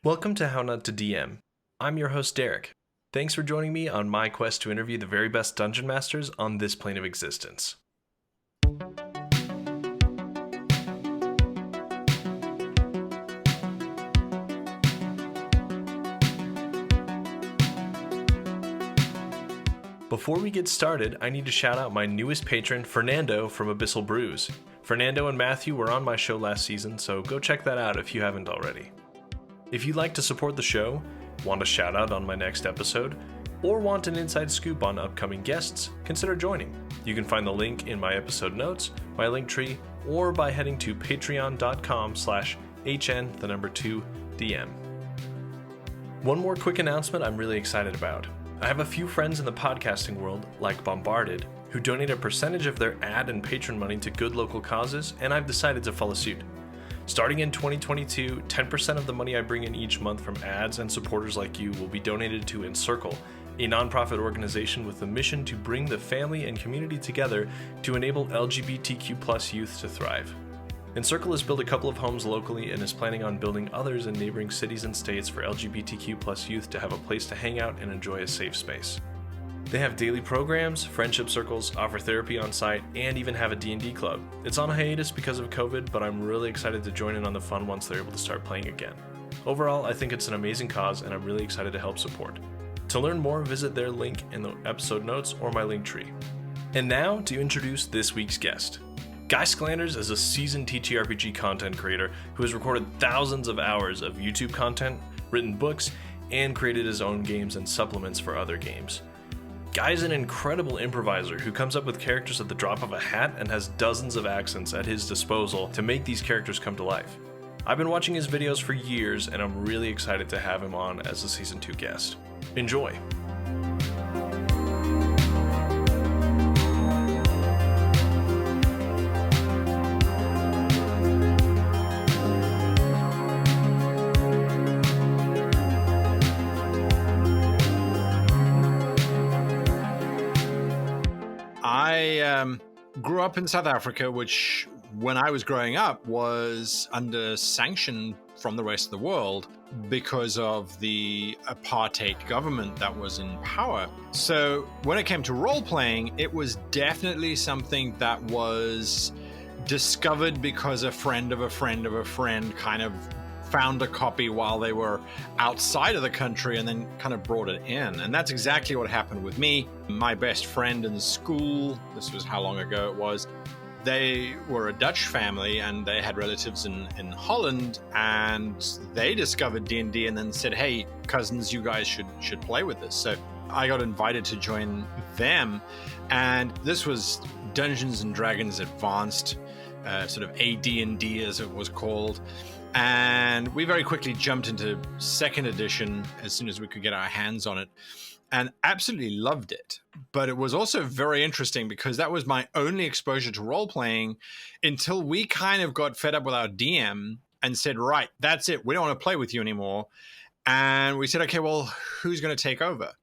Welcome to How Not to DM. I'm your host, Derek. Thanks for joining me on my quest to interview the very best dungeon masters on this plane of existence. Before we get started, I need to shout out my newest patron, Fernando from Abyssal Brews. Fernando and Matthew were on my show last season, so go check that out if you haven't already. If you'd like to support the show, want a shout out on my next episode, or want an inside scoop on upcoming guests, consider joining. You can find the link in my episode notes, my Linktree, or by heading to patreon.com/HN2DM. One more quick announcement I'm really excited about. I have a few friends in the podcasting world, like Bombarded, who donate a percentage of their ad and patron money to good local causes, and I've decided to follow suit. Starting in 2022, 10% of the money I bring in each month from ads and supporters like you will be donated to Encircle, a nonprofit organization with the mission to bring the family and community together to enable LGBTQ+ youth to thrive. Encircle has built a couple of homes locally and is planning on building others in neighboring cities and states for LGBTQ+ youth to have a place to hang out and enjoy a safe space. They have daily programs, friendship circles, offer therapy on site, and even have a D&D club. It's on hiatus because of COVID, but I'm really excited to join in on the fun once they're able to start playing again. Overall, I think it's an amazing cause, and I'm really excited to help support. To learn more, visit their link in the episode notes or my Linktree. And now, to introduce this week's guest. Guy Sclanders is a seasoned TTRPG content creator who has recorded thousands of hours of YouTube content, written books, and created his own games and supplements for other games. Guy is an incredible improviser who comes up with characters at the drop of a hat and has dozens of accents at his disposal to make these characters come to life. I've been watching his videos for years, and I'm really excited to have him on as a Season 2 guest. Enjoy! I grew up in South Africa, which when I was growing up was under sanction from the rest of the world because of the apartheid government that was in power. So when it came to role-playing, it was definitely something that was discovered because a friend of a friend of a friend kind of found a copy while they were outside of the country and then kind of brought it in. And that's exactly what happened with me. My best friend in school, this was how long ago it was, they were a Dutch family and they had relatives in Holland, and they discovered D&D and then said, hey, cousins, you guys should play with this. So I got invited to join them, and this was Dungeons and Dragons Advanced, sort of AD&D as it was called. And we very quickly jumped into second edition as soon as we could get our hands on it, and absolutely loved it. But it was also very interesting because that was my only exposure to role-playing until we kind of got fed up with our DM and said, right, that's it. We don't want to play with you anymore. And we said, okay, well, who's going to take over?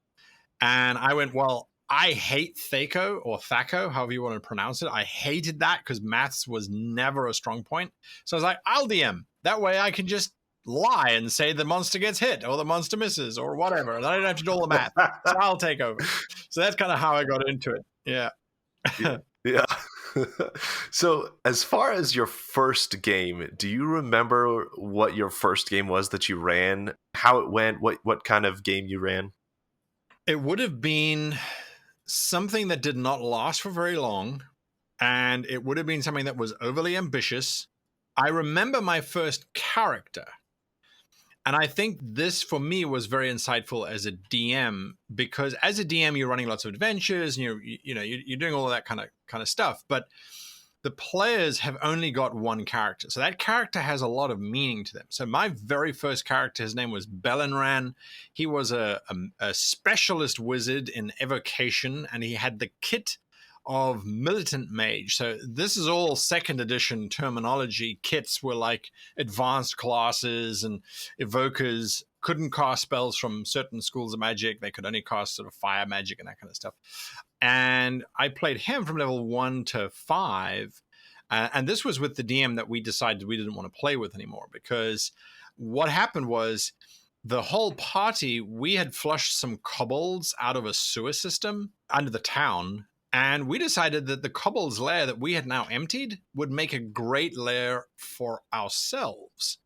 And I went, well, I hate Thaco or Thaco, however you want to pronounce it. I hated that because maths was never a strong point. So I was like, I'll DM. That way I can just lie and say the monster gets hit or the monster misses or whatever. And I don't have to do all the math. So I'll take over. So that's kind of how I got into it. Yeah. Yeah. So as far as your first game, do you remember what your first game was that you ran? How it went? What kind of game you ran? It would have been something that did not last for very long. And it would have been something that was overly ambitious. I remember my first character, and I think this for me was very insightful as a DM, because as a DM you're running lots of adventures and you're doing all of that kind of stuff, but the players have only got one character, so that character has a lot of meaning to them. So my very first character, his name was Bellenran. He was a specialist wizard in evocation, and he had the kit of militant mage. So this is all second edition terminology. Kits were like advanced classes, and evokers couldn't cast spells from certain schools of magic. They could only cast sort of fire magic and that kind of stuff. And I played him from level 1 to 5. And this was with the DM that we decided we didn't want to play with anymore, because what happened was the whole party, we had flushed some kobolds out of a sewer system under the town. And we decided that the kobold's lair that we had now emptied would make a great lair for ourselves.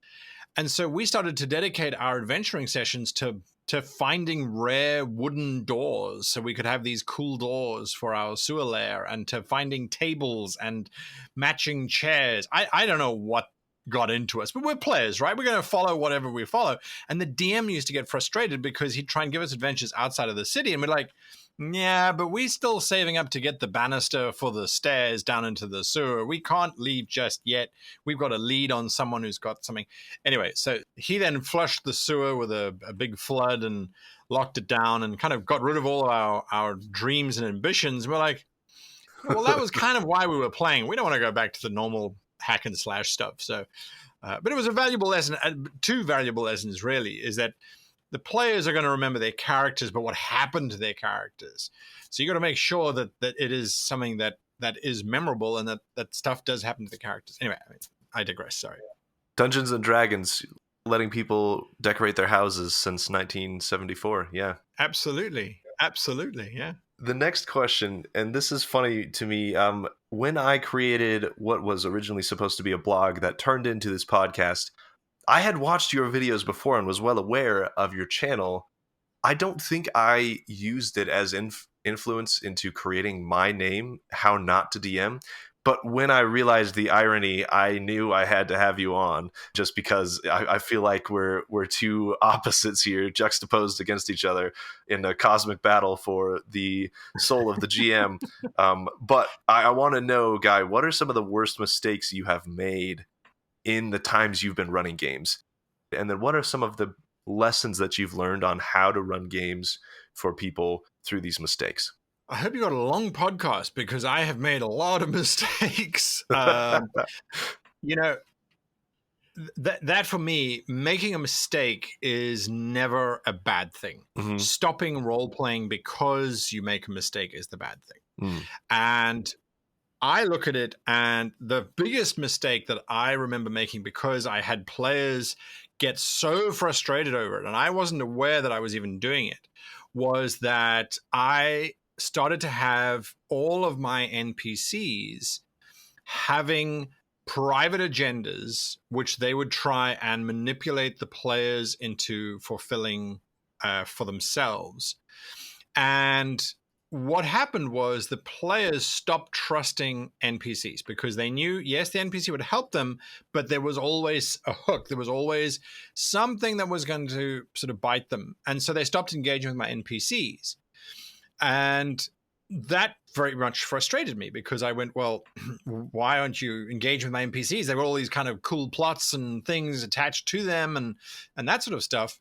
And so we started to dedicate our adventuring sessions to finding rare wooden doors so we could have these cool doors for our sewer lair, and to finding tables and matching chairs. I don't know what got into us, but we're players, right? We're going to follow whatever we follow. And the DM used to get frustrated because he'd try and give us adventures outside of the city. And we're like, yeah, but we're still saving up to get the banister for the stairs down into the sewer. We can't leave just yet. We've got a lead on someone who's got something. Anyway, so he then flushed the sewer with a big flood and locked it down and kind of got rid of all of our dreams and ambitions. We're like, well, that was kind of why we were playing. We don't want to go back to the normal hack and slash stuff. So, but it was a valuable lesson. Two valuable lessons, really, is that the players are going to remember their characters, but what happened to their characters. So you got to make sure that it is something that is memorable, and that stuff does happen to the characters. Anyway, I digress. Sorry. Dungeons and Dragons, letting people decorate their houses since 1974. Yeah. Absolutely. Yeah. The next question, and this is funny to me, when I created what was originally supposed to be a blog that turned into this podcast, I had watched your videos before and was well aware of your channel. I don't think I used it as influence into creating my name, How Not to DM. But when I realized the irony, I knew I had to have you on, just because I feel like we're two opposites here, juxtaposed against each other in a cosmic battle for the soul of the GM. But I want to know, Guy, what are some of the worst mistakes you have made in the times you've been running games? And then what are some of the lessons that you've learned on how to run games for people through these mistakes? I hope you got a long podcast, because I have made a lot of mistakes. You know, that for me, making a mistake is never a bad thing. Mm-hmm. Stopping role playing because you make a mistake is the bad thing. Mm. And I look at it, and the biggest mistake that I remember making, because I had players get so frustrated over it, and I wasn't aware that I was even doing it, was that I started to have all of my NPCs having private agendas, which they would try and manipulate the players into fulfilling for themselves. And what happened was the players stopped trusting NPCs, because they knew, yes, the NPC would help them, but there was always a hook. There was always something that was going to sort of bite them. And so they stopped engaging with my NPCs. And that very much frustrated me, because I went, well, why aren't you engaging with my NPCs? They've got all these kind of cool plots and things attached to them and that sort of stuff.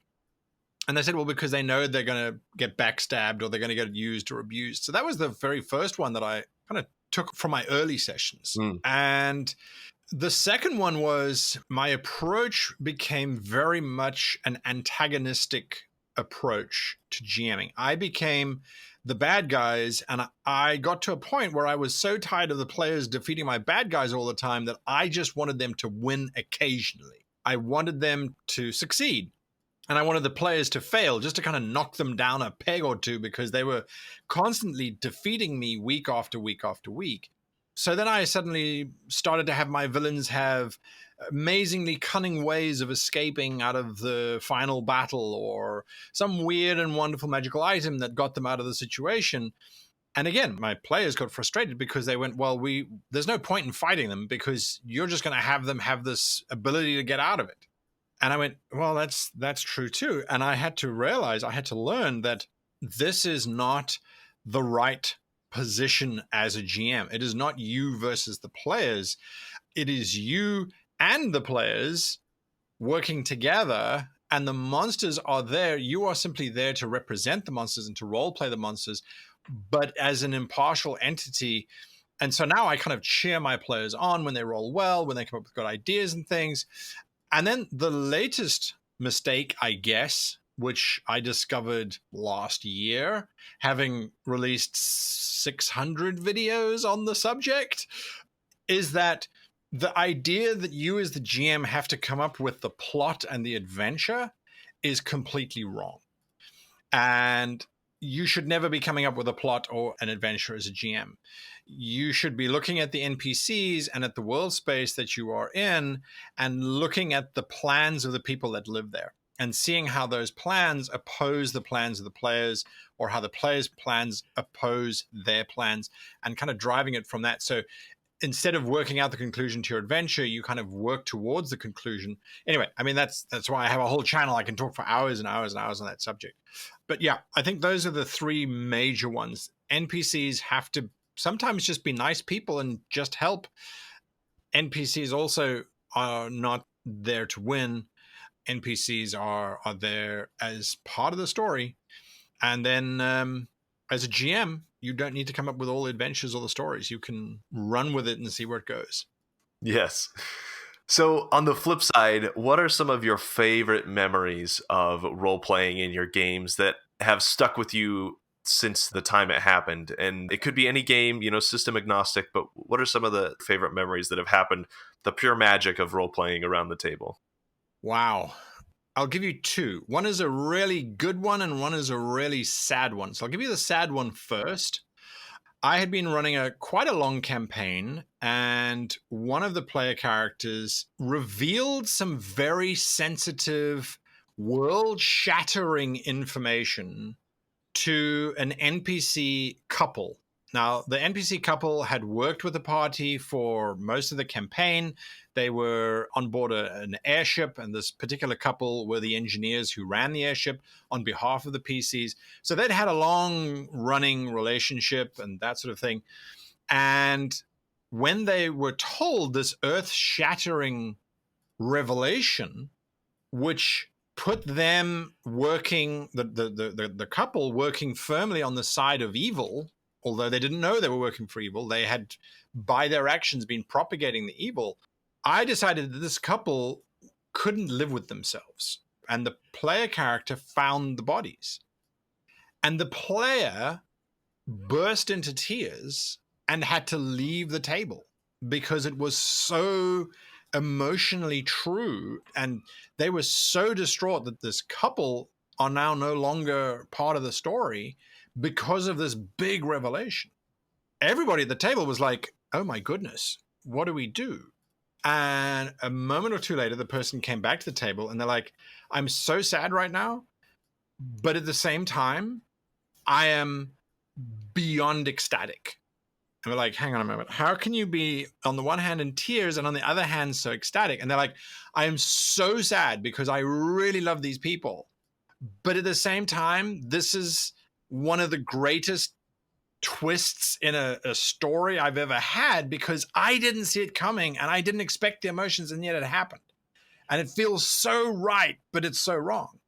And they said, well, because they know they're going to get backstabbed or they're going to get used or abused. So that was the very first one that I kind of took from my early sessions. And the second one was my approach became very much an antagonistic approach to GMing. I became the bad guys, and I got to a point where I was so tired of the players defeating my bad guys all the time that I just wanted them to win occasionally. I wanted them to succeed, and I wanted the players to fail, just to kind of knock them down a peg or two, because they were constantly defeating me week after week after week. So then I suddenly started to have my villains have amazingly cunning ways of escaping out of the final battle, or some weird and wonderful magical item that got them out of the situation. And again, my players got frustrated, because they went, well, there's no point in fighting them, because you're just going to have them have this ability to get out of it. And I went, well, that's true too. And I had to realize, I had to learn that this is not the right position as a GM. It is not you versus the players. It is you and the players working together, and the monsters are there. You are simply there to represent the monsters and to role play the monsters, but as an impartial entity. And so now I kind of cheer my players on when they roll well, when they come up with good ideas and things. And then the latest mistake, I guess, which I discovered last year, having released 600 videos on the subject, is that The idea that you as the GM have to come up with the plot and the adventure is completely wrong. And you should never be coming up with a plot or an adventure as a GM. You should be looking at the NPCs and at the world space that you are in and looking at the plans of the people that live there and seeing how those plans oppose the plans of the players, or how the players' plans oppose their plans, and kind of driving it from that. So instead of working out the conclusion to your adventure, you kind of work towards the conclusion. Anyway, I mean, that's why I have a whole channel. I can talk for hours and hours and hours on that subject. But yeah, I think those are the three major ones. NPCs have to sometimes just be nice people and just help. NPCs also are not there to win. NPCs are there as part of the story. And then as a GM, you don't need to come up with all the adventures or the stories. You can run with it and see where it goes. Yes. So on the flip side, what are some of your favorite memories of role-playing in your games that have stuck with you since the time it happened? And it could be any game, system agnostic, but what are some of the favorite memories that have happened, the pure magic of role-playing around the table? Wow. I'll give you two. One is a really good one and one is a really sad one. So I'll give you the sad one first. I had been running quite a long campaign, and one of the player characters revealed some very sensitive, world-shattering information to an NPC couple. Now, the NPC couple had worked with the party for most of the campaign. They were on board an airship, and this particular couple were the engineers who ran the airship on behalf of the PCs. So they'd had a long-running relationship and that sort of thing. And when they were told this earth-shattering revelation, which put them working, the couple working firmly on the side of evil, although they didn't know they were working for evil, they had, by their actions, been propagating the evil. I decided that this couple couldn't live with themselves. And the player character found the bodies. And the player burst into tears and had to leave the table because it was so emotionally true. And they were so distraught that this couple are now no longer part of the story because of this big revelation. Everybody at the table was like, oh my goodness, what do we do? And a moment or two later, the person came back to the table and they're like, I'm so sad right now, but at the same time, I am beyond ecstatic. And we're like, hang on a moment. How can you be on the one hand in tears and on the other hand so ecstatic? And they're like, I am so sad because I really love these people. But at the same time, this is one of the greatest twists in a story I've ever had because I didn't see it coming and I didn't expect the emotions, and yet it happened. And it feels so right, but it's so wrong.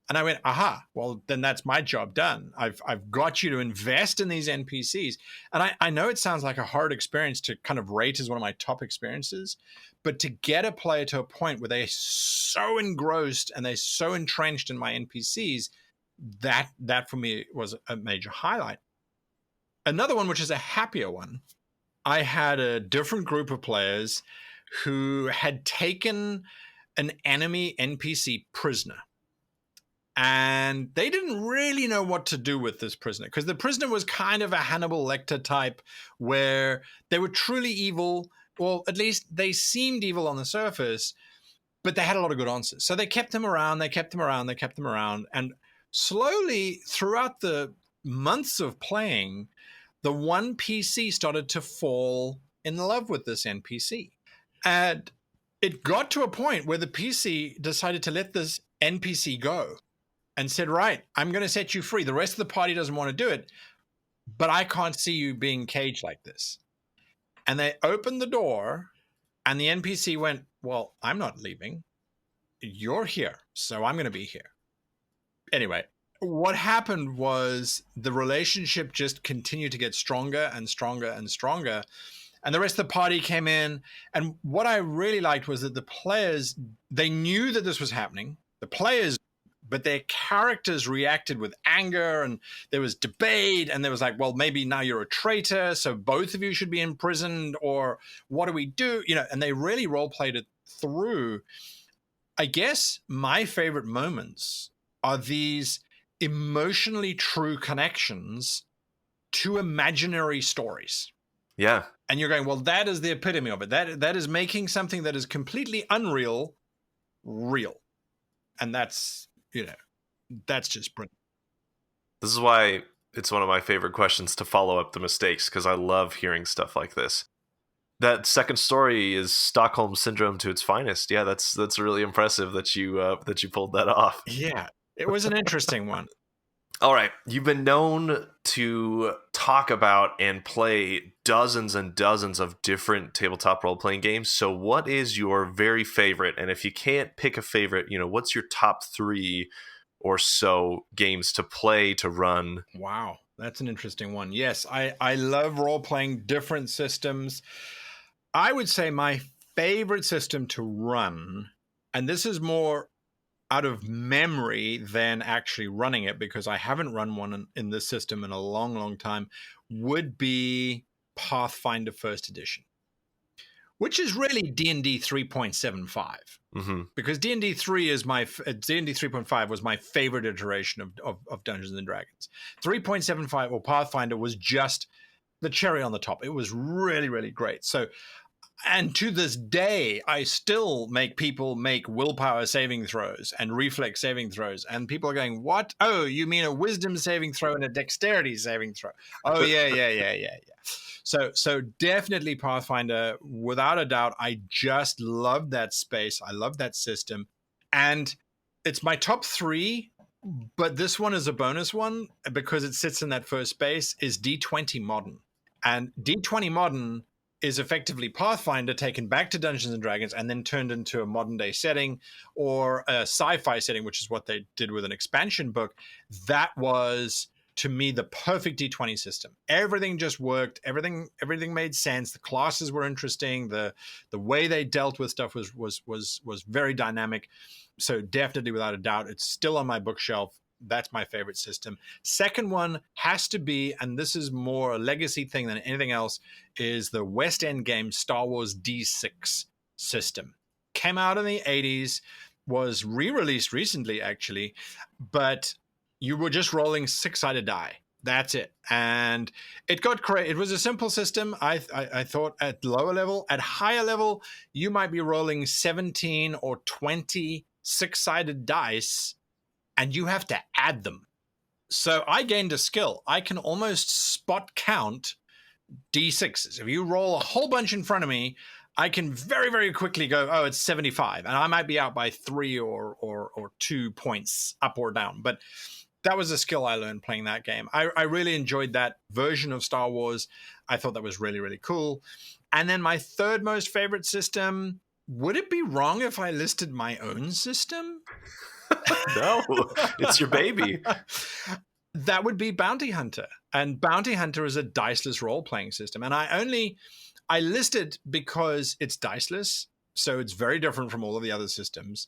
And I went, aha, well, then that's my job done. I've got you to invest in these NPCs. And I know it sounds like a hard experience to kind of rate as one of my top experiences, but to get a player to a point where they're so engrossed and they're so entrenched in my NPCs, that for me was a major highlight. Another one, which is a happier one, I had a different group of players who had taken an enemy NPC prisoner. And they didn't really know what to do with this prisoner because the prisoner was kind of a Hannibal Lecter type where they were truly evil, or at least they seemed evil on the surface, but they had a lot of good answers. So they kept him around, and slowly throughout the months of playing, the one PC started to fall in love with this NPC. And it got to a point where the PC decided to let this NPC go and said, right, I'm going to set you free. The rest of the party doesn't want to do it, but I can't see you being caged like this. And they opened the door and the NPC went, well, I'm not leaving. You're here, so I'm going to be here. Anyway, what happened was the relationship just continued to get stronger and stronger and stronger. And the rest of the party came in. And what I really liked was that the players, they knew that this was happening. The players, but their characters reacted with anger and there was debate, and there was like, well, maybe now you're a traitor, so both of you should be imprisoned, or what do we do? And they really role played it through. I guess my favorite moments are these emotionally true connections to imaginary stories. Yeah. And you're going, well, that is the epitome of it. That is making something that is completely unreal real. And that's just brilliant. This is why it's one of my favorite questions to follow up the mistakes, because I love hearing stuff like this. That second story is Stockholm Syndrome to its finest. Yeah, that's really impressive that you pulled that off. Yeah, it was an interesting one. All right, you've been known to talk about and play dozens and dozens of different tabletop role-playing games. So what is your very favorite? And if you can't pick a favorite, what's your top 3 or so games to play, to run? Wow, that's an interesting one. Yes, I love role-playing different systems. I would say my favorite system to run, and this is more out of memory than actually running it, because I haven't run one in this system in a long, long time, would be Pathfinder First Edition, which is really D&D 3.75. Mm-hmm. Because D&D 3.5 was my favorite iteration of Dungeons and Dragons. 3.75 or Pathfinder was just the cherry on the top. It was really, really great. So, and to this day, I still make people make willpower saving throws and reflex saving throws. And people are going, what? Oh, you mean a wisdom saving throw and a dexterity saving throw? Oh, yeah. So definitely Pathfinder, without a doubt. I just love that space. I love that system. And it's my top 3, but this one is a bonus one because it sits in that first space, is D20 Modern. And D20 Modern is effectively Pathfinder taken back to Dungeons and Dragons and then turned into a modern day setting or a sci-fi setting, which is what they did with an expansion book. That was, to me, the perfect D20 system. Everything just worked. Everything made sense. The classes were interesting. The way they dealt with stuff was very dynamic. So definitely, without a doubt, it's still on my bookshelf. That's my favorite system. Second one has to be, and this is more a legacy thing than anything else, is the West End game Star Wars D6 system. Came out in the 80s, was re-released recently, actually, but you were just rolling 6-sided die. That's it. And it got great. It was a simple system. I thought at lower level. At higher level, you might be rolling 17 or 20 6-sided dice, and you have to add them. So I gained a skill. I can almost spot count D6s. If you roll a whole bunch in front of me, I can very, very quickly go, oh, it's 75. And I might be out by 3 or 2 points up or down. But that was a skill I learned playing that game. I really enjoyed that version of Star Wars. I thought that was really, really cool. And then my third most favorite system, would it be wrong if I listed my own system? No, it's your baby. That would be Bounty Hunter. And Bounty Hunter is a diceless role-playing system. And I list it because it's diceless, so it's very different from all of the other systems.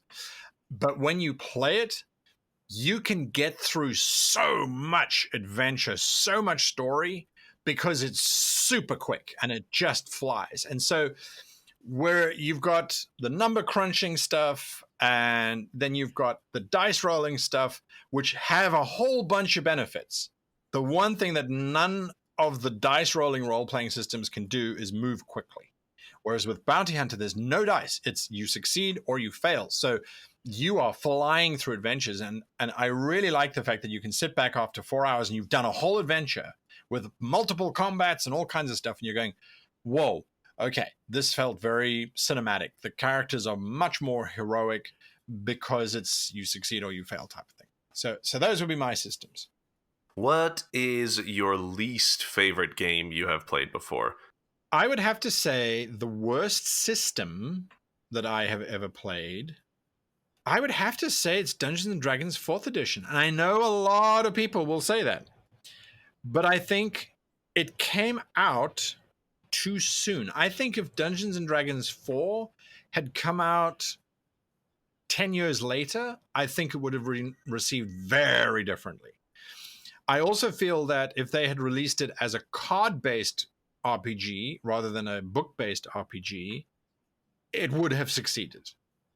But when you play it, you can get through so much adventure, so much story, because it's super quick and it just flies. And so where you've got the number crunching stuff, and then you've got the dice rolling stuff, which have a whole bunch of benefits. The one thing that none of the dice rolling role-playing systems can do is move quickly. Whereas with Bounty Hunter, there's no dice. It's you succeed or you fail. So you are flying through adventures. And I really like the fact that you can sit back after 4 hours and you've done a whole adventure with multiple combats and all kinds of stuff. And you're going, whoa. Okay, this felt very cinematic. The characters are much more heroic because it's you succeed or you fail type of thing. So those would be my systems. What is your least favorite game you have played before? I would have to say the worst system that I have ever played, I would have to say it's Dungeons and Dragons 4th edition. And I know a lot of people will say that, but I think it came out too soon. I think if Dungeons and Dragons 4 had come out 10 years later, I think it would have received very differently. I also feel that if they had released it as a card-based RPG rather than a book-based RPG, it would have succeeded.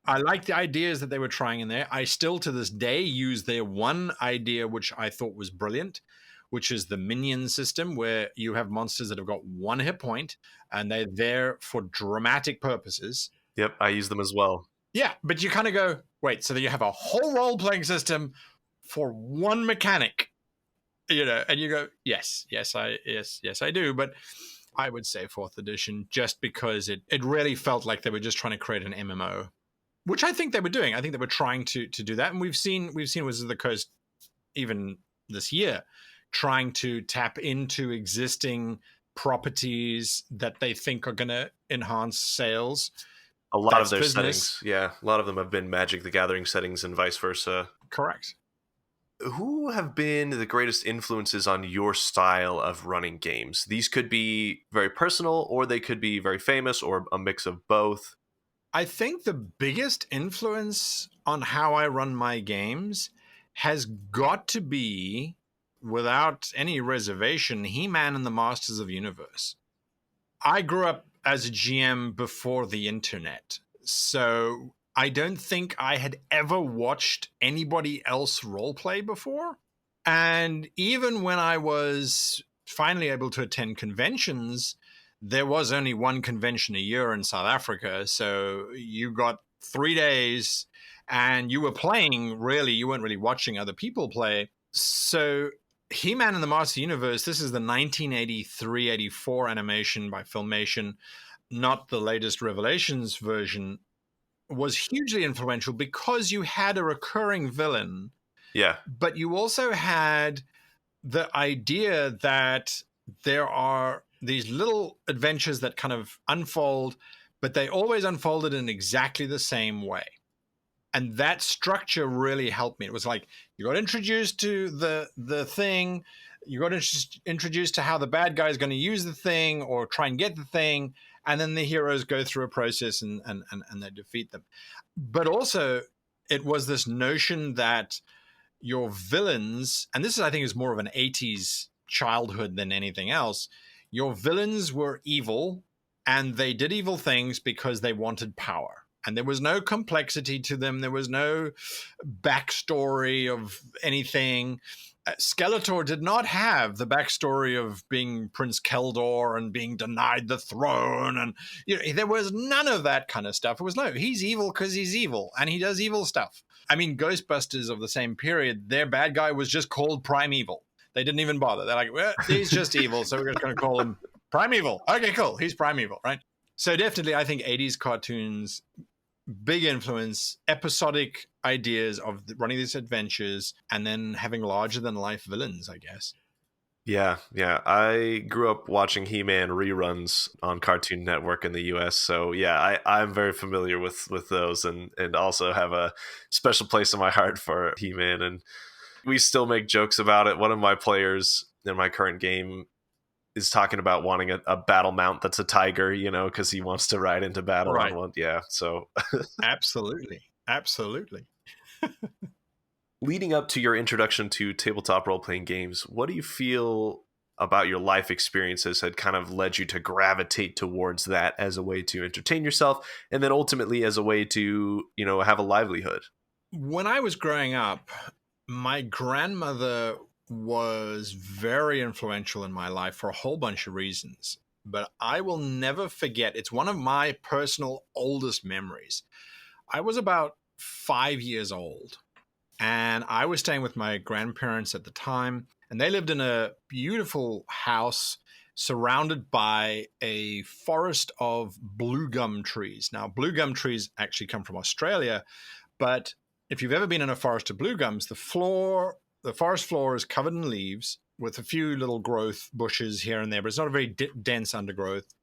I like the ideas that they were trying in there. I still, to this day, use their one idea, which I thought was brilliant, which is the minion system, where you have monsters that have got one hit point, and they're there for dramatic purposes. Yep, I use them as well. Yeah, but you kind of go, wait, so you have a whole role-playing system for one mechanic, and you go, yes, I do. But I would say 4th edition, just because it really felt like they were just trying to create an MMO, which I think they were doing. I think they were trying to do that. And we've seen Wizards of the Coast even this year trying to tap into existing properties that they think are going to enhance sales. A lot of their settings. Yeah, a lot of them have been Magic the Gathering settings and vice versa. Correct. Who have been the greatest influences on your style of running games? These could be very personal, or they could be very famous, or a mix of both. I think the biggest influence on how I run my games has got to be, without any reservation, Heman and the Masters of the Universe. I grew up as a GM before the internet, so I don't think I had ever watched anybody else roleplay before. And even when I was finally able to attend conventions, there was only one convention a year in South Africa. So you got 3 days and you were playing, really, you weren't really watching other people play. So He-Man and the Master Universe, this is the 1983-84 animation by Filmation, not the latest Revelations version, was hugely influential because you had a recurring villain. Yeah. But you also had the idea that there are these little adventures that kind of unfold, but they always unfolded in exactly the same way. And that structure really helped me. It was like you got introduced to the thing, you got introduced to how the bad guy is going to use the thing or try and get the thing, and then the heroes go through a process and they defeat them. But also, it was this notion that your villains, and this is, I think, is more of an 80s childhood than anything else, your villains were evil, and they did evil things because they wanted power. And there was no complexity to them. There was no backstory of anything. Skeletor did not have the backstory of being Prince Keldor and being denied the throne. And there was none of that kind of stuff. It was, no, he's evil because he's evil and he does evil stuff. I mean, Ghostbusters of the same period, their bad guy was just called Primeval. They didn't even bother. They're like, well, he's just evil, so we're just going to call him Primeval. Okay, cool. He's Primeval, right? So definitely, I think 80s cartoons, big influence, episodic ideas of running these adventures, and then having larger-than-life villains, I guess. Yeah. I grew up watching He-Man reruns on Cartoon Network in the U.S., so yeah, I'm very familiar with those, and also have a special place in my heart for He-Man, and we still make jokes about it. One of my players in my current game is talking about wanting a battle mount that's a tiger, because he wants to ride into battle Right. on one. Yeah, so Absolutely. Leading up to your introduction to tabletop role-playing games, what do you feel about your life experiences had kind of led you to gravitate towards that as a way to entertain yourself, and then ultimately as a way to, have a livelihood? When I was growing up, my grandmother was very influential in my life for a whole bunch of reasons. But I will never forget, it's one of my personal oldest memories. I was about 5 years old, and I was staying with my grandparents at the time, and they lived in a beautiful house surrounded by a forest of blue gum trees. Now, blue gum trees actually come from Australia, but if you've ever been in a forest of blue gums, the forest floor is covered in leaves with a few little growth bushes here and there, but it's not a very dense undergrowth.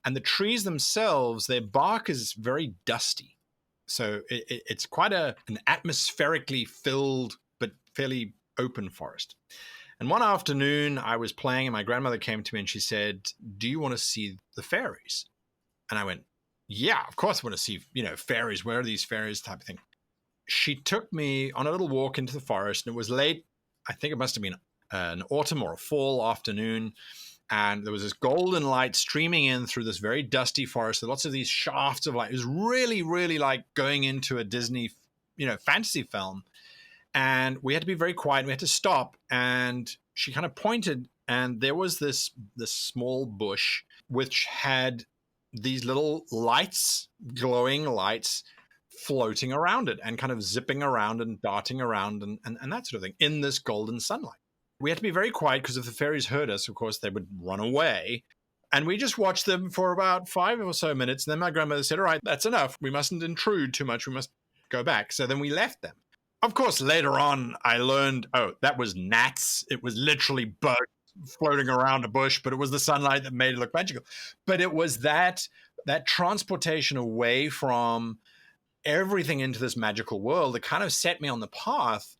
And the trees themselves, their bark is very dusty. So it's quite an atmospherically filled but fairly open forest. And one afternoon I was playing and my grandmother came to me and she said, "Do you want to see the fairies?" And I went, "Yeah, of course I want to see, fairies. Where are these fairies?" type of thing. She took me on a little walk into the forest, and it was late I think it must have been an autumn or a fall afternoon. And there was this golden light streaming in through this very dusty forest. There lots of these shafts of light. It was really, really like going into a Disney, fantasy film. And we had to be very quiet. We had to stop. And she kind of pointed, and there was this small bush which had these little lights, glowing lights, floating around it and kind of zipping around and darting around and that sort of thing in this golden sunlight. We had to be very quiet because if the fairies heard us, of course, they would run away. And we just watched them for about 5 or so minutes. And then my grandmother said, all right, that's enough. We mustn't intrude too much. We must go back. So then we left them. Of course, later on, I learned, that was gnats. It was literally bugs floating around a bush, but it was the sunlight that made it look magical. But it was that transportation away from everything into this magical world that kind of set me on the path.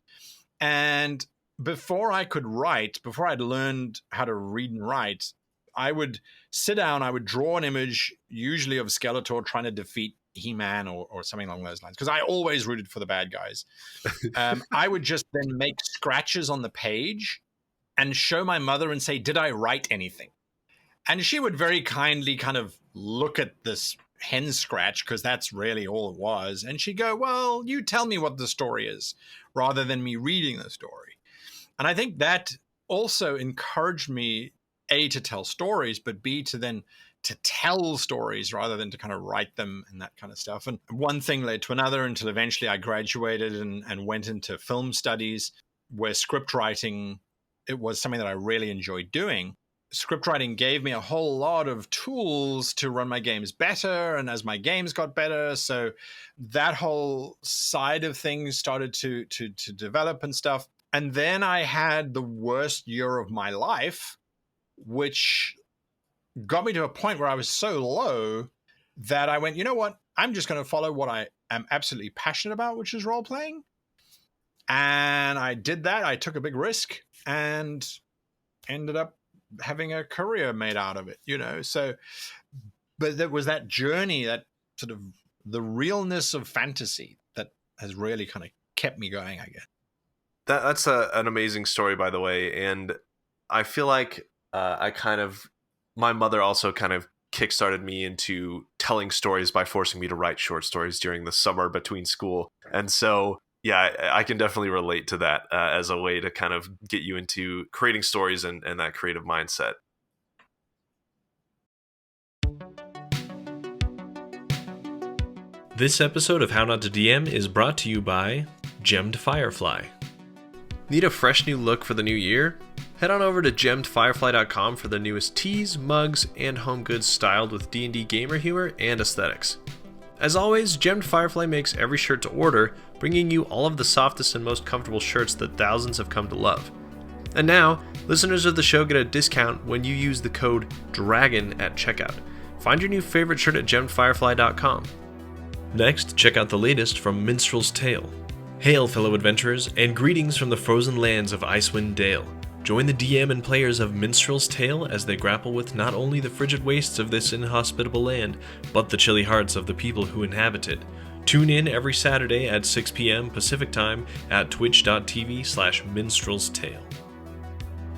And before I could write, before I'd learned how to read and write, I would sit down, I would draw an image, usually of Skeletor trying to defeat Heman or something along those lines, because I always rooted for the bad guys. I would just then make scratches on the page and show my mother and say, did I write anything? And she would very kindly kind of look at this hen scratch, because that's really all it was. And she'd go, well, you tell me what the story is, rather than me reading the story. And I think that also encouraged me, A, to tell stories, but B, to tell stories rather than to kind of write them and that kind of stuff. And one thing led to another until eventually I graduated and went into film studies, where script writing, it was something that I really enjoyed doing. Script writing gave me a whole lot of tools to run my games better. And as my games got better, so that whole side of things started to develop and stuff. And then I had the worst year of my life, which got me to a point where I was so low that I went, you know what? I'm just going to follow what I am absolutely passionate about, which is role-playing. And I did that. I took a big risk and ended up having a career made out of it, So, but there was that journey, that sort of the realness of fantasy that has really kind of kept me going, I guess. That's an amazing story, by the way. And I feel like my mother also kind of kickstarted me into telling stories by forcing me to write short stories during the summer between school. And so, yeah, I can definitely relate to that as a way to kind of get you into creating stories and that creative mindset. This episode of How Not to DM is brought to you by Gemmed Firefly. Need a fresh new look for the new year? Head on over to gemmedfirefly.com for the newest tees, mugs, and home goods styled with D&D gamer humor and aesthetics. As always, Gemmed Firefly makes every shirt to order, bringing you all of the softest and most comfortable shirts that thousands have come to love. And now, listeners of the show get a discount when you use the code DRAGON at checkout. Find your new favorite shirt at gemmedfirefly.com. Next, check out the latest from Minstrel's Tale. Hail, fellow adventurers, and greetings from the frozen lands of Icewind Dale. Join the DM and players of Minstrel's Tale as they grapple with not only the frigid wastes of this inhospitable land, but the chilly hearts of the people who inhabit it. Tune in every Saturday at 6 p.m. Pacific Time at twitch.tv/Minstrel's Tale.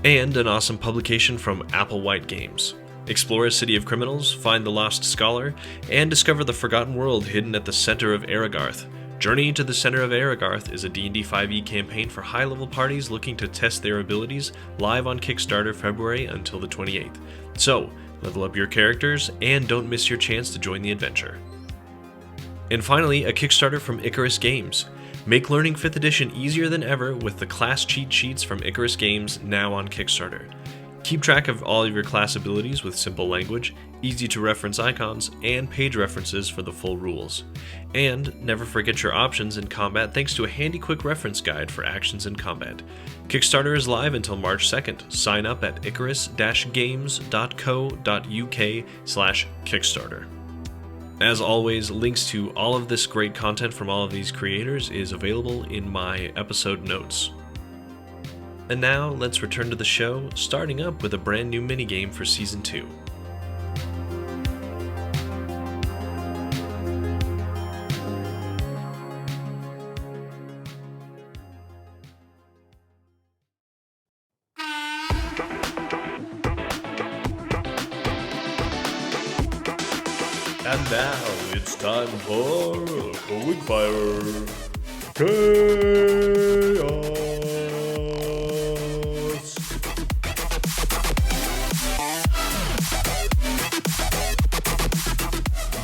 And an awesome publication from Applewhite Games. Explore a city of criminals, find the lost scholar, and discover the forgotten world hidden at the center of Aragarth. Journey to the Center of Aragarth is a D&D 5e campaign for high-level parties looking to test their abilities, live on Kickstarter February until the 28th. So, level up your characters, and don't miss your chance to join the adventure. And finally, a Kickstarter from Icarus Games. Make learning 5th edition easier than ever with the class cheat sheets from Icarus Games now on Kickstarter. Keep track of all of your class abilities with simple language, easy-to-reference icons, and page references for the full rules. And never forget your options in combat thanks to a handy quick reference guide for actions in combat. Kickstarter is live until March 2nd. Sign up at icarus-games.co.uk/Kickstarter. As always, links to all of this great content from all of these creators is available in my episode notes. And now, let's return to the show, starting up with a brand new minigame for Season 2. And now it's time for Quickfire Chaos.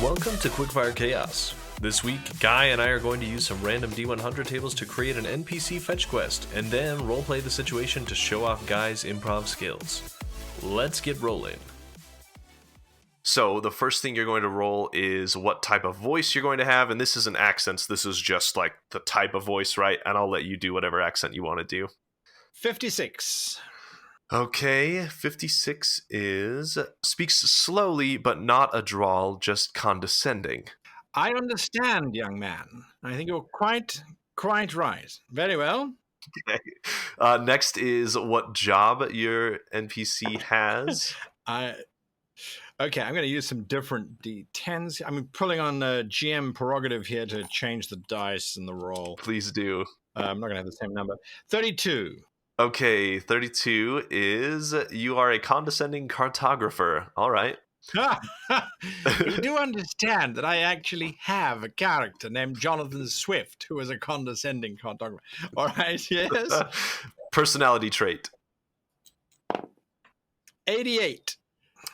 Welcome to Quickfire Chaos. This week, Guy and I are going to use some random D100 tables to create an NPC fetch quest, and then roleplay the situation to show off Guy's improv skills. Let's get rolling. So, the first thing you're going to roll is what type of voice you're going to have, and this isn't accents, this is just like the type of voice, right? And I'll let you do whatever accent you want to do. 56. Okay, 56 is speaks slowly, but not a drawl, just condescending. I understand, young man. I think you're quite right. Very well. Okay. Next is what job your NPC has. Okay, I'm going to use some different D10s. I'm pulling on GM prerogative here to change the dice and the roll. Please do. I'm not going to have the same number. 32. Okay, 32 is you are a condescending cartographer. All right. You do understand that I actually have a character named Jonathan Swift who is a condescending cartographer. All right, yes. Personality trait. 88.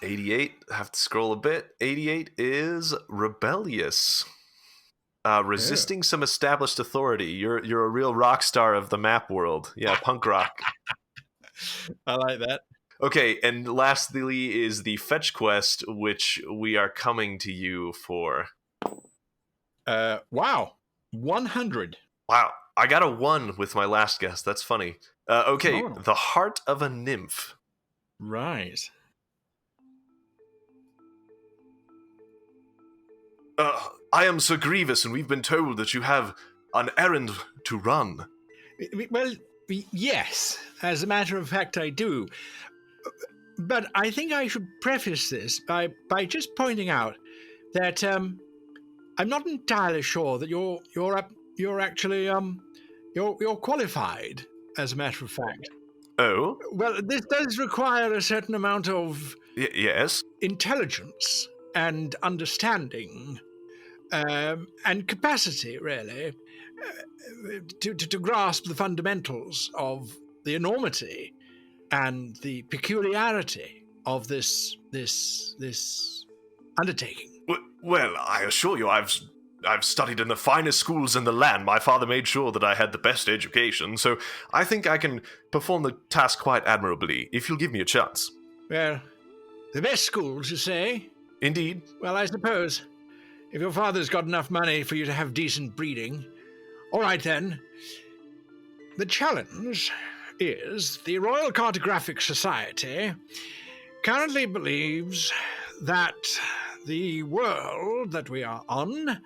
88, have to scroll a bit. 88 is rebellious. Resisting some established authority. You're a real rock star of the map world. Yeah, punk rock. I like that. Okay, and lastly is the fetch quest, which we are coming to you for. Wow. 100. Wow, I got a 1 with my last guess. That's funny. Okay, Oh. The heart of a nymph. Right. I am Sir Grievous, and we've been told that you have an errand to run. Well, yes. As a matter of fact, I do. But I think I should preface this by just pointing out that I'm not entirely sure that you're actually you're qualified. As a matter of fact. Oh? Well, this does require a certain amount of Yes? intelligence and understanding and capacity, really, to grasp the fundamentals of the enormity and the peculiarity of this undertaking. Well, I assure you, I've studied in the finest schools in the land. My father made sure that I had the best education, so I think I can perform the task quite admirably, if you'll give me a chance. Well, the best schools, you say? Indeed. Well, I suppose. If your father's got enough money for you to have decent breeding. All right, then. The challenge is the Royal Cartographic Society currently believes that the world that we are on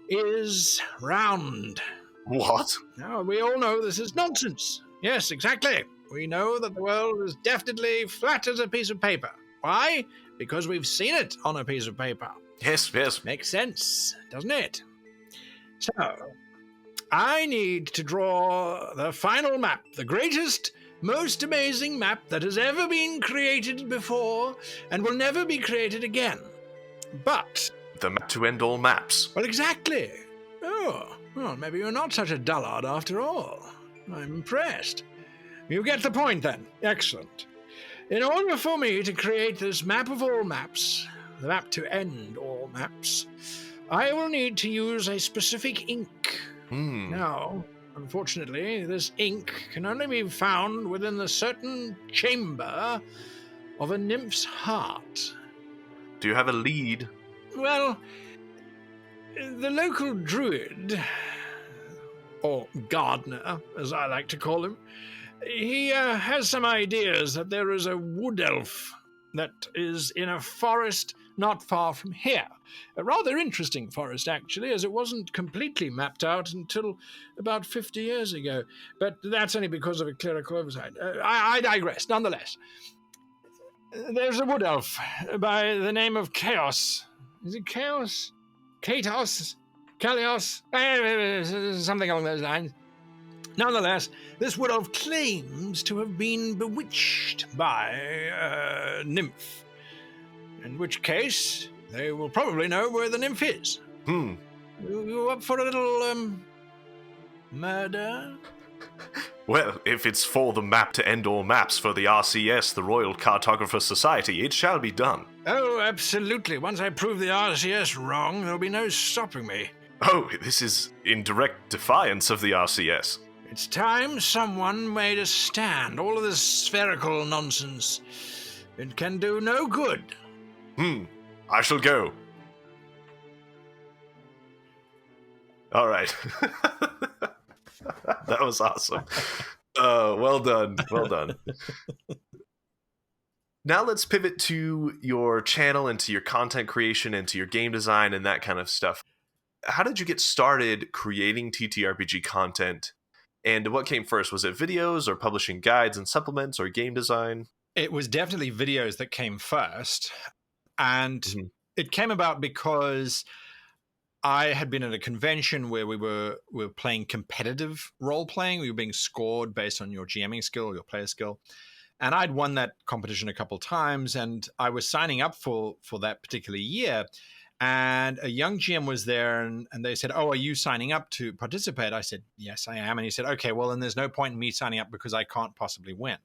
is round. What? Now, we all know this is nonsense. Yes, exactly. We know that the world is definitely flat as a piece of paper. Why? Because we've seen it on a piece of paper. Yes. Makes sense, doesn't it? So, I need to draw the final map, the greatest, most amazing map that has ever been created before and will never be created again. But... the map to end all maps. Well, exactly. Oh, well, maybe you're not such a dullard after all. I'm impressed. You get the point, then. Excellent. In order for me to create this map of all maps, the map to end all maps, I will need to use a specific ink. Now, unfortunately, this ink can only be found within a certain chamber of a nymph's heart. Do you have a lead? Well, the local druid, or gardener, as I like to call him, he has some ideas that there is a wood elf that is in a forest not far from here. A rather interesting forest, actually, as it wasn't completely mapped out until about 50 years ago. But that's only because of a clerical oversight. I digress, nonetheless. There's a wood elf by the name of Chaos. Is it Chaos? Katos? Kalios? Something along those lines. Nonetheless, this wood elf claims to have been bewitched by a nymph, in which case they will probably know where the nymph is. You up for a little, murder? Well, if it's for the map to end all maps for the RCS, the Royal Cartographer Society, it shall be done. Oh, absolutely. Once I prove the RCS wrong, there'll be no stopping me. Oh, this is in direct defiance of the RCS. It's time someone made a stand. All of this spherical nonsense, it can do no good. I shall go. All right. That was awesome. Well done. Well done. Now let's pivot to your channel and to your content creation and to your game design and that kind of stuff. How did you get started creating TTRPG content? And what came first? Was it videos or publishing guides and supplements or game design? It was definitely videos that came first. And it came about because I had been at a convention where we were playing competitive role-playing. We were being scored based on your GMing skill or your player skill. And I'd won that competition a couple times, and I was signing up for that particular year. And a young GM was there, and they said, "Oh, are you signing up to participate?" I said, "Yes, I am." And he said, "Okay, well, then there's no point in me signing up because I can't possibly win."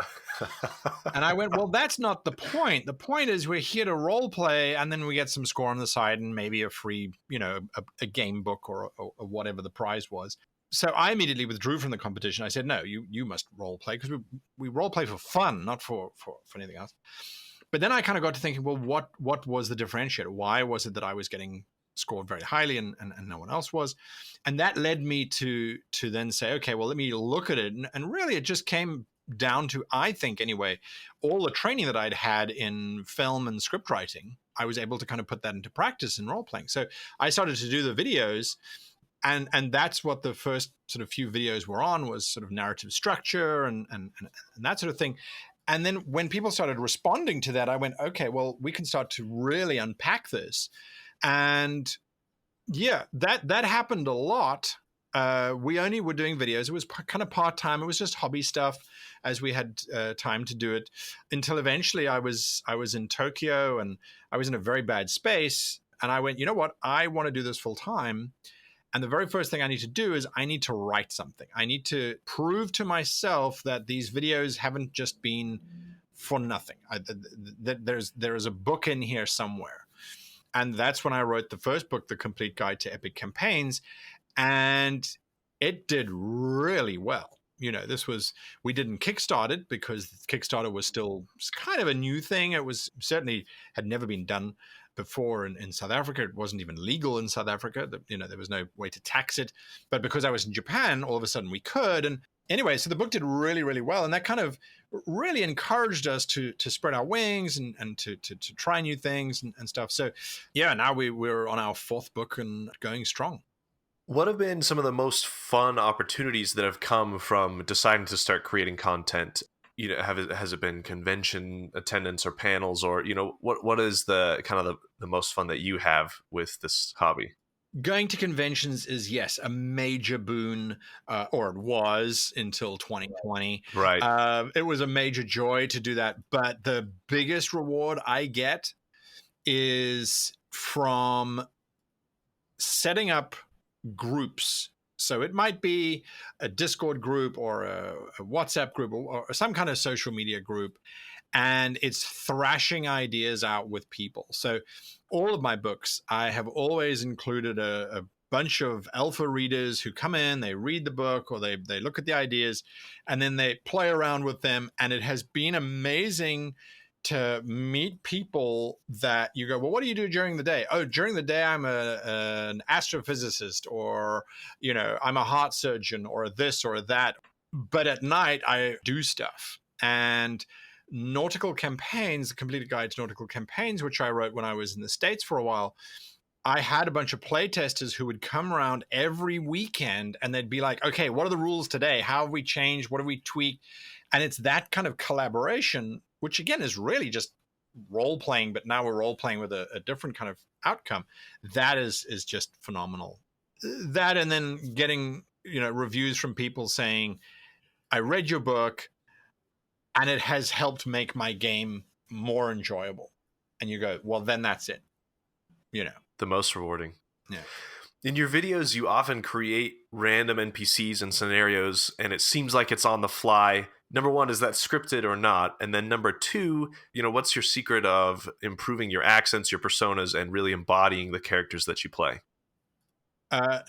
And I went, "Well, that's not the point. The point is we're here to role play, and then we get some score on the side and maybe a free, a game book or whatever the prize was." So I immediately withdrew from the competition. I said, "No, you must role play because we role play for fun, not for anything else." But then I kind of got to thinking, well, what was the differentiator? Why was it that I was getting scored very highly and no one else was? And that led me to then say, okay, well, let me look at it. And really, it just came down to, I think anyway, all the training that I'd had in film and script writing, I was able to kind of put that into practice in role-playing. So I started to do the videos, and that's what the first sort of few videos were on, was sort of narrative structure and that sort of thing. And then when people started responding to that, I went, okay, well, we can start to really unpack this. And yeah, that happened a lot. We only were doing videos. It was kind of part-time. It was just hobby stuff as we had time to do it, until eventually I was in Tokyo and I was in a very bad space. And I went, you know what? I want to do this full time. And the very first thing I need to do is I need to write something. I need to prove to myself that these videos haven't just been for nothing. There is a book in here somewhere. And that's when I wrote the first book, The Complete Guide to Epic Campaigns. And it did really well. We didn't kickstart it because Kickstarter was still kind of a new thing. It was certainly had never been done before in South Africa. It wasn't even legal in South Africa. There was no way to tax it. But because I was in Japan, all of a sudden we could. And anyway, so the book did really, really well. And that kind of really encouraged us to spread our wings and to try new things and stuff. So yeah, now we're on our fourth book and going strong. What have been some of the most fun opportunities that have come from deciding to start creating content? Has it been convention attendance or panels, or what is the kind of the most fun that you have with this hobby? Going to conventions is, yes, a major boon, or it was until 2020. Right. It was a major joy to do that. But the biggest reward I get is from setting up groups. So it might be a Discord group or a WhatsApp group or some kind of social media group, and it's thrashing ideas out with people. So all of my books, I have always included a bunch of alpha readers who come in, they read the book or they look at the ideas, and then they play around with them. And it has been amazing to meet people that you go, well, what do you do during the day? Oh, during the day, I'm an astrophysicist, or, I'm a heart surgeon, or this or that. But at night, I do stuff. And Nautical Campaigns, the Completed Guide to Nautical Campaigns, which I wrote when I was in the States for a while, I had a bunch of playtesters who would come around every weekend and they'd be like, okay, what are the rules today? How have we changed? What have we tweaked? And it's that kind of collaboration, which again is really just role playing, but now we're role playing with a different kind of outcome. That is just phenomenal. That, and then getting, reviews from people saying, I read your book and it has helped make my game more enjoyable. And you go, well, then that's it. The most rewarding. Yeah. In your videos, you often create random NPCs and scenarios, and it seems like it's on the fly. Number one, is that scripted or not? And then number two, what's your secret of improving your accents, your personas, and really embodying the characters that you play?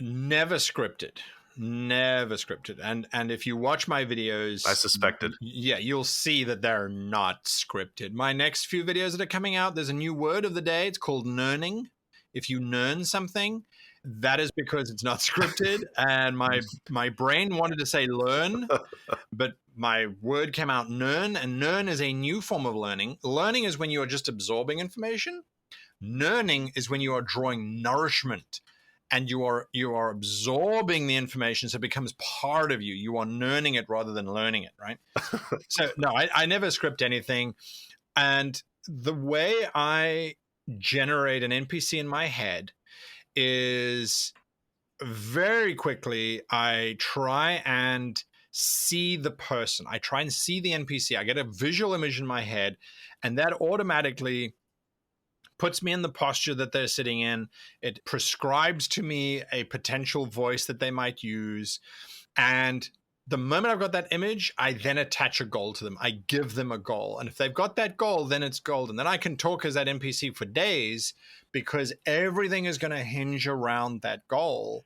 Never scripted. And if you watch my videos, I suspected. Yeah, you'll see that they're not scripted. My next few videos that are coming out, there's a new word of the day. It's called nerning. If you nern something, that is because it's not scripted. And my brain wanted to say learn, but my word came out nern, and nern is a new form of learning. Learning is when you are just absorbing information. Nerning is when you are drawing nourishment and you are absorbing the information, so it becomes part of you. You are nerning it rather than learning it, right? So no, I never script anything. And the way I generate an NPC in my head is very quickly I try and see the person. I try and see the NPC. I get a visual image in my head, and that automatically puts me in the posture that they're sitting in. It prescribes to me a potential voice that they might use. And the moment I've got that image, I then attach a goal to them. I give them a goal. And if they've got that goal, then it's gold. And then I can talk as that NPC for days because everything is going to hinge around that goal.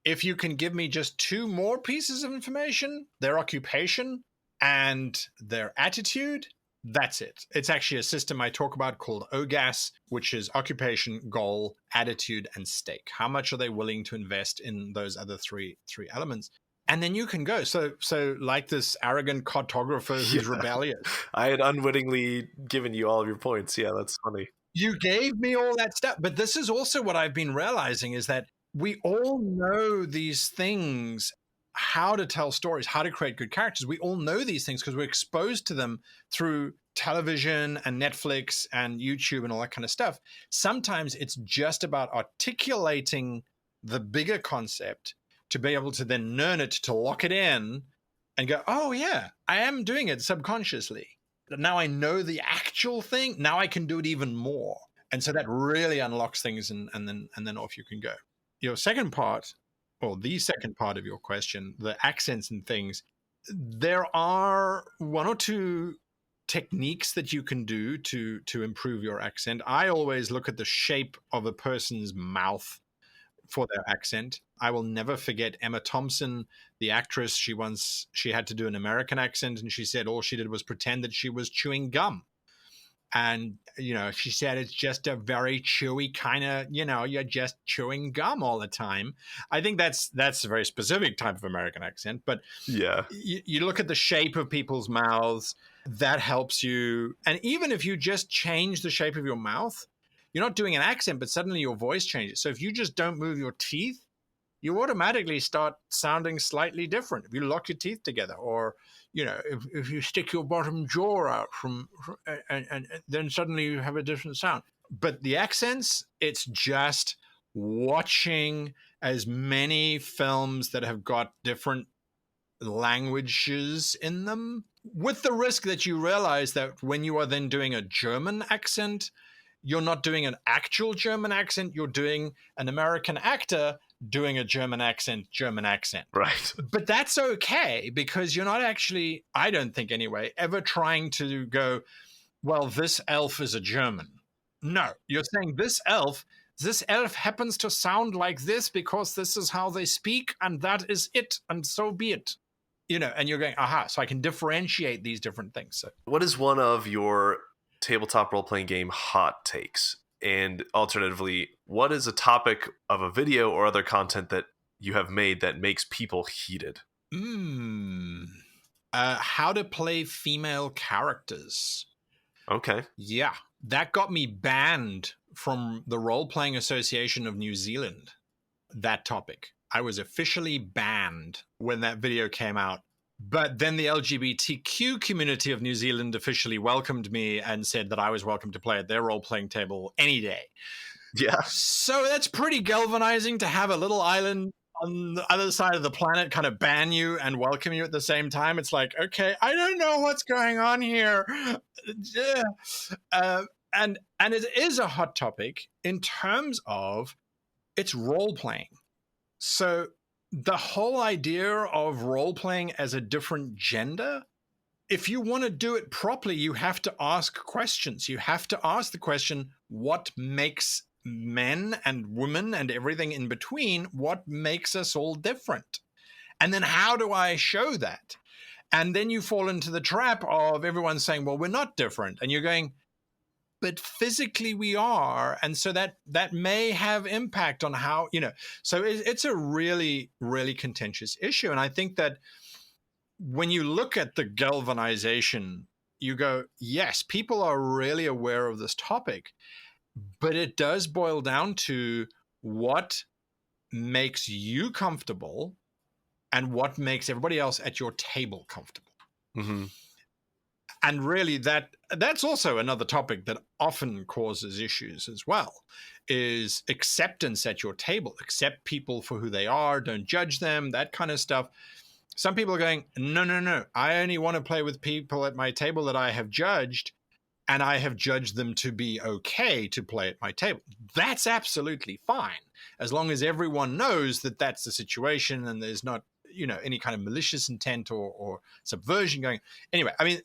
If you can give me just two more pieces of information, their occupation and their attitude, that's it. It's actually a system I talk about called OGAS, which is occupation, goal, attitude, and stake. How much are they willing to invest in those other three elements? And then you can go. So like this arrogant cartographer who's rebellious. I had unwittingly given you all of your points. Yeah, that's funny. You gave me all that stuff. But this is also what I've been realizing is that we all know these things, how to tell stories, how to create good characters. We all know these things because we're exposed to them through television and Netflix and YouTube and all that kind of stuff. Sometimes it's just about articulating the bigger concept to be able to then learn it, to lock it in and go, oh yeah, I am doing it subconsciously. Now I know the actual thing. Now I can do it even more. And so that really unlocks things and then off you can go. Your second part, or the second part of your question, the accents and things, there are one or two techniques that you can do to improve your accent. I always look at the shape of a person's mouth for their accent. I will never forget Emma Thompson, the actress. She had to do an American accent, and she said all she did was pretend that she was chewing gum. And, she said it's just a very chewy kind of, you're just chewing gum all the time. I think that's a very specific type of American accent. But yeah, you look at the shape of people's mouths, that helps you. And even if you just change the shape of your mouth, you're not doing an accent, but suddenly your voice changes. So if you just don't move your teeth, you automatically start sounding slightly different. If you lock your teeth together, or if you stick your bottom jaw out and then suddenly you have a different sound. But the accents, it's just watching as many films that have got different languages in them, with the risk that you realize that when you are then doing a German accent, you're not doing an actual German accent, you're doing an American actor doing a German accent. Right. But that's okay, because you're not actually, I don't think anyway, ever trying to go, well, this elf is a German. No, you're saying this elf happens to sound like this because this is how they speak, and that is it, and so be it. And you're going, aha, so I can differentiate these different things. So, what is one of your tabletop role-playing game hot takes? And alternatively, what is a topic of a video or other content that you have made that makes people heated? How to play female characters. Okay. Yeah, that got me banned from the Role-Playing Association of New Zealand, that topic. I was officially banned when that video came out. But then the LGBTQ community of New Zealand officially welcomed me and said that I was welcome to play at their role-playing table any day. Yeah. So that's pretty galvanizing to have a little island on the other side of the planet kind of ban you and welcome you at the same time. It's like, okay, I don't know what's going on here. and it is a hot topic in terms of it's role playing. So the whole idea of role playing as a different gender, if you want to do it properly, you have to ask questions. You have to ask the question, what makes men and women and everything in between, what makes us all different? And then how do I show that? And then you fall into the trap of everyone saying, well, we're not different. And you're going, but physically we are. And so that may have impact on how, so it's a really, really contentious issue. And I think that when you look at the galvanization, you go, yes, people are really aware of this topic, but it does boil down to what makes you comfortable and what makes everybody else at your table comfortable. Mm-hmm. And really that's also another topic that often causes issues as well, is acceptance at your table. Accept people for who they are, don't judge them, that kind of stuff. Some people are going, no, I only want to play with people at my table that I have judged, and I have judged them to be okay to play at my table. That's absolutely fine, as long as everyone knows that that's the situation and there's not, any kind of malicious intent or subversion going. Anyway, I mean,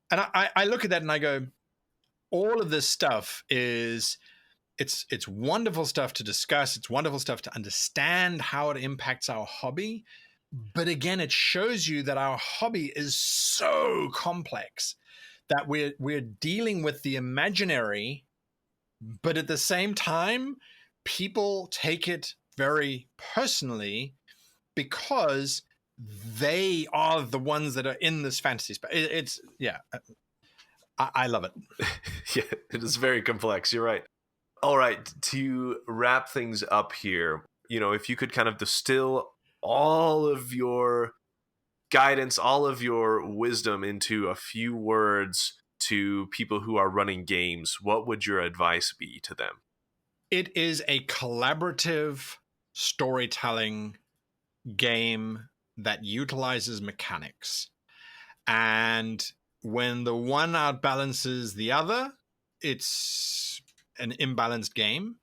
and I look at that and I go, all of this stuff it's wonderful stuff to discuss. It's wonderful stuff to understand how it impacts our hobby. But again, it shows you that our hobby is so complex that we're dealing with the imaginary, but at the same time, people take it very personally because they are the ones that are in this fantasy space. I love it. Yeah, it is very complex. You're right. All right, to wrap things up here, if you could kind of distill all of your guidance, all of your wisdom into a few words to people who are running games, what would your advice be to them? It is a collaborative storytelling game that utilizes mechanics. And when the one outbalances the other, it's an imbalanced game.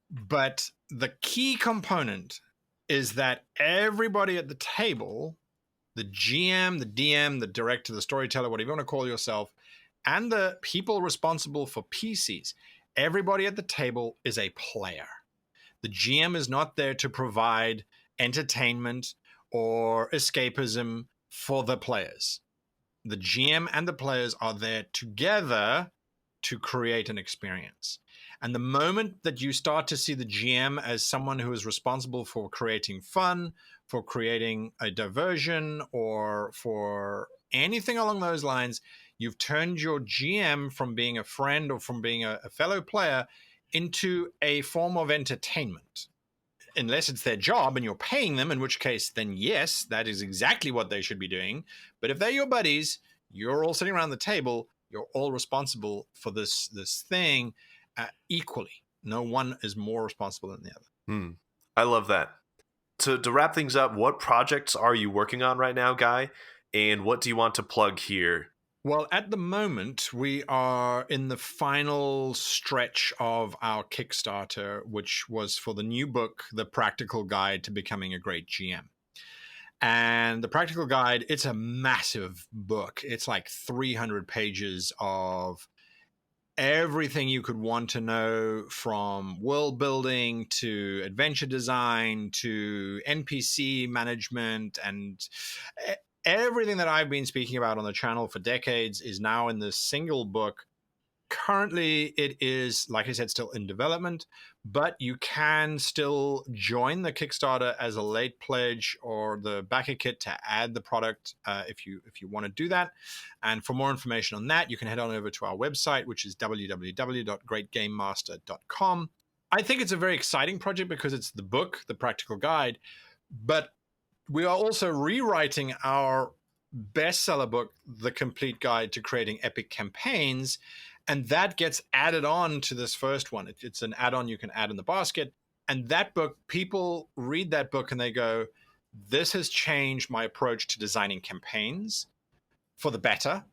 But the key component is that everybody at the table, the GM, the DM, the director, the storyteller, whatever you want to call yourself, and the people responsible for PCs, everybody at the table is a player. The GM is not there to provide entertainment or escapism for the players. The GM and the players are there together to create an experience. And the moment that you start to see the GM as someone who is responsible for creating fun, for creating a diversion, or for anything along those lines, you've turned your GM from being a friend or from being a fellow player into a form of entertainment. Unless it's their job and you're paying them, in which case, then yes, that is exactly what they should be doing. But if they're your buddies, you're all sitting around the table, you're all responsible for this thing equally. No one is more responsible than the other. I love that. To wrap things up, what projects are you working on right now, Guy? And what do you want to plug here? Well, at the moment, we are in the final stretch of our Kickstarter, which was for the new book, The Practical Guide to Becoming a Great GM. And the Practical Guide, it's a massive book. It's like 300 pages of everything you could want to know, from world building to adventure design to NPC management, and everything that I've been speaking about on the channel for decades is now in this single book. Currently, it is, like I said, still in development, but you can still join the Kickstarter as a late pledge or the backer kit to add the product if you want to do that. And for more information on that, you can head on over to our website, which is www.greatgamemaster.com. I think it's a very exciting project because it's the book, The Practical Guide, but we are also rewriting our bestseller book, The Complete Guide to Creating Epic Campaigns, and that gets added on to this first one. It's an add-on you can add in the basket. And that book, people read that book and they go, this has changed my approach to designing campaigns for the better.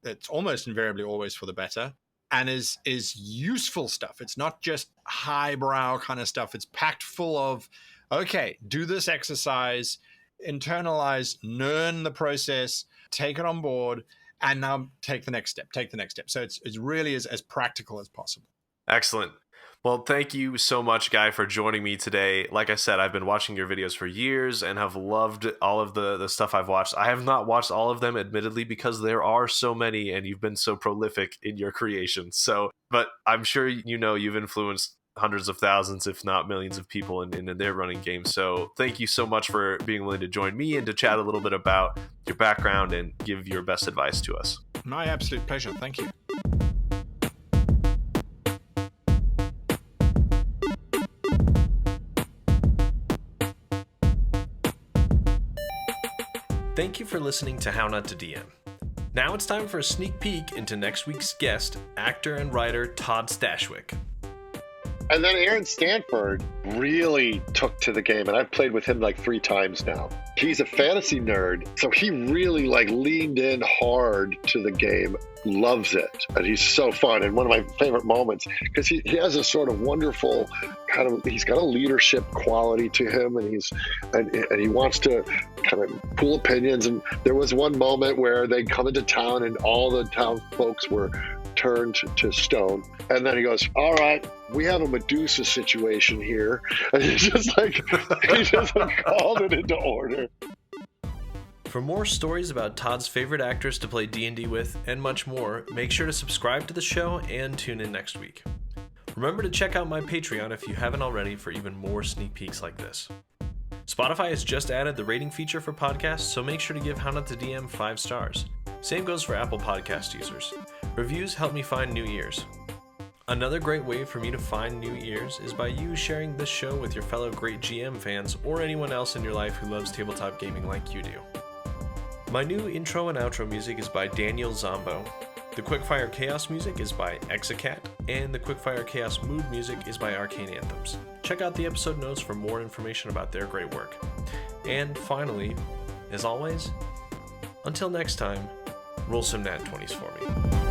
It's almost invariably always for the better, and is useful stuff. It's not just highbrow kind of stuff. It's packed full of, okay, do this exercise, internalize, learn the process, take it on board, and now take the next step. So it's really as practical as possible. Excellent. Well, thank you so much, Guy, for joining me today. Like I said, I've been watching your videos for years and have loved all of the stuff I've watched. I have not watched all of them, admittedly, because there are so many and you've been so prolific in your creation. But I'm sure you've influenced hundreds of thousands, if not millions of people in their running games. So thank you so much for being willing to join me and to chat a little bit about your background and give your best advice to us. My absolute pleasure. Thank you. Thank you for listening to How Not to DM. Now it's time for a sneak peek into next week's guest, actor and writer Todd Stashwick. And then Aaron Stanford really took to the game, and I've played with him like 3 times now. He's a fantasy nerd, so he really leaned in hard to the game, loves it, and he's so fun. And one of my favorite moments, because he has a sort of wonderful he's got a leadership quality to him, and he wants to kind of pool opinions. And there was one moment where they come into town and all the town folks were turned to stone, and then he goes, all right, we have a Medusa situation here, and he just called it into order. For more stories about Todd's favorite actors to play D&D with and much more, make sure to subscribe to the show and tune in next week. Remember to check out my Patreon if you haven't already for even more sneak peeks like this. Spotify has just added the rating feature for podcasts, so make sure to give How Not to DM 5 stars. Same goes for Apple Podcast users. Reviews help me find new ears. Another great way for me to find new ears is by you sharing this show with your fellow great GM fans or anyone else in your life who loves tabletop gaming like you do. My new intro and outro music is by Danijel Zambo. The Quickfire Chaos music is by Exacat, and the Quickfire Chaos mood music is by Arcane Anthems. Check out the episode notes for more information about their great work. And finally, as always, until next time, roll some nat 20s for me.